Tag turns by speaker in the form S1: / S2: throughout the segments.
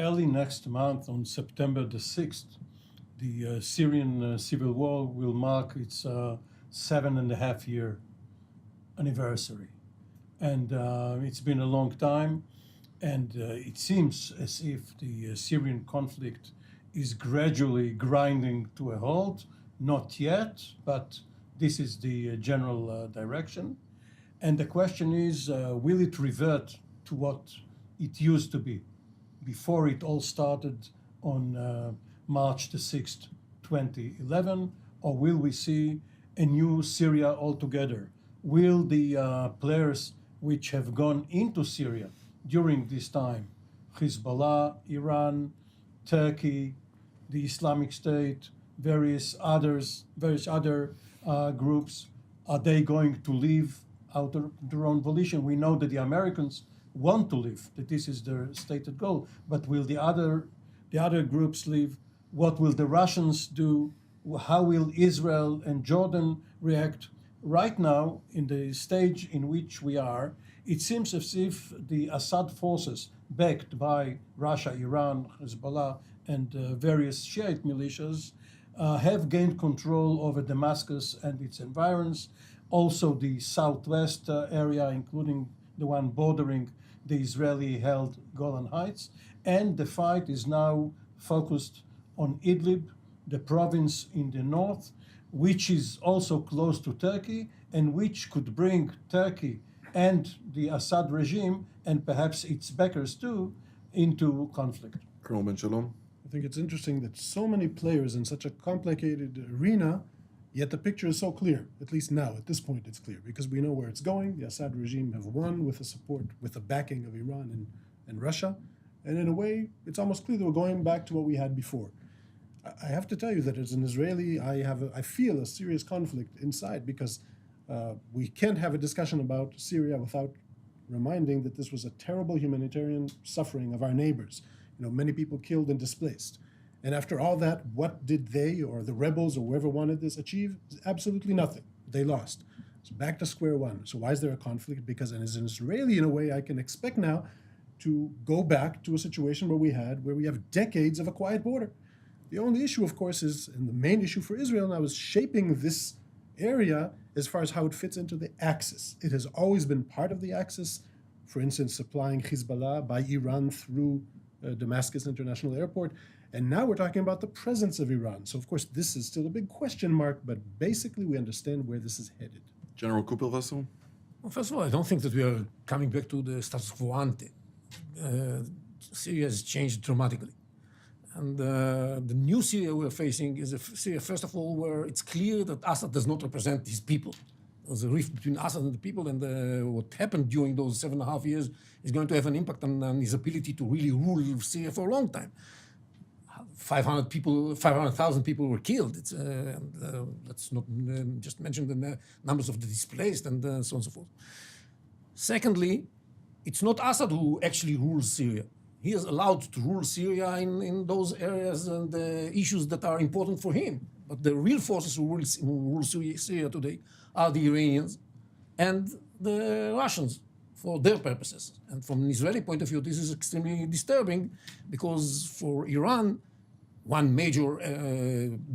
S1: early next month, on September the 6th, the Syrian civil war will mark its 7.5-year anniversary. And it's been a long time, and it seems as if the Syrian conflict is gradually grinding to a halt. Not yet, but this is the general direction. And the question is, will it revert to what it used to be before it all started on March the 6th, 2011, or will we see a new Syria altogether? Will the players which have gone into Syria during this time, Hezbollah, Iran, Turkey, the Islamic State, various other groups, are they going to leave out of their own volition? We know that the Americans want to leave, that this is their stated goal, but will the other groups leave? What will the Russians do? How will Israel and Jordan react? Right now, in the stage in which we are, it seems as if the Assad forces, backed by Russia, Iran, Hezbollah, and various Shiite militias, have gained control over Damascus and its environs, also the southwest area, including the one bordering the Israeli-held Golan Heights, and the fight is now focused on Idlib, the province in the north, which is also close to Turkey, and which could bring Turkey and the Assad regime, and perhaps its backers too, into conflict.
S2: Colonel Ben Shalom.
S3: I think it's interesting that so many players in such a complicated arena, yet the picture is so clear. At least now, at this point, it's clear, because we know where it's going. The Assad regime have won with the support, with the backing of Iran and Russia. And in a way, it's almost clear that we're going back to what we had before. I have to tell you that as an Israeli, I feel a serious conflict inside, because we can't have a discussion about Syria without reminding that this was a terrible humanitarian suffering of our neighbors. You know, many people killed and displaced. And after all that, what did they or the rebels or whoever wanted this achieve? Absolutely nothing. They lost. So back to square one. So why is there a conflict? Because as an Israeli, in a way, I can expect now to go back to a situation where we have decades of a quiet border. The only issue, of course, is, and the main issue for Israel now, is shaping this area as far as how it fits into the axis. It has always been part of the axis, for instance, supplying Hezbollah by Iran through Damascus International Airport. And now we're talking about the presence of Iran. So, of course, this is still a big question mark, but basically we understand where this is headed.
S2: General Kupelwasser.
S4: Well, first of all, I don't think that we are coming back to the status quo ante. Syria has changed dramatically. And the new Syria we're facing is a Syria, first of all, where it's clear that Assad does not represent his people. There's a rift between Assad and the people, and what happened during those 7.5 years is going to have an impact on his ability to really rule Syria for a long time. 500,000 people were killed. Let's not just mention the numbers of the displaced and so on and so forth. Secondly, it's not Assad who actually rules Syria. He is allowed to rule Syria in those areas and issues that are important for him. But the real forces who rule Syria today are the Iranians and the Russians for their purposes. And from an Israeli point of view, this is extremely disturbing, because for Iran, one major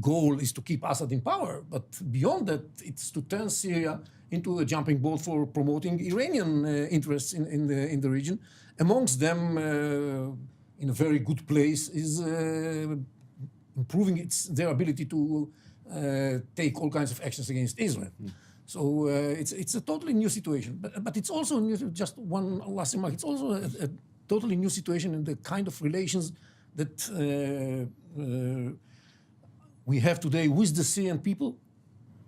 S4: goal is to keep Assad in power. But beyond that, it's to turn Syria into a jumping boat for promoting Iranian interests in the region. Amongst them, in a very good place, is improving their ability to take all kinds of actions against Israel. So it's a totally new situation. But it's also new, just one last remark, it's also a totally new situation in the kind of relations that we have today with the Syrian people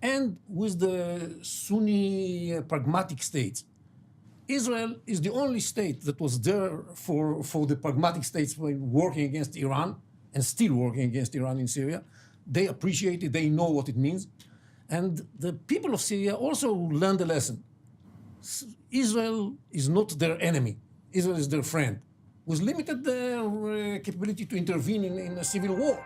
S4: and with the Sunni pragmatic states. Israel is the only state that was there for the pragmatic states working against Iran and still working against Iran in Syria. They appreciate it, they know what it means. And the people of Syria also learned a lesson. Israel is not their enemy. Israel is their friend, with limited capability to intervene in a civil war.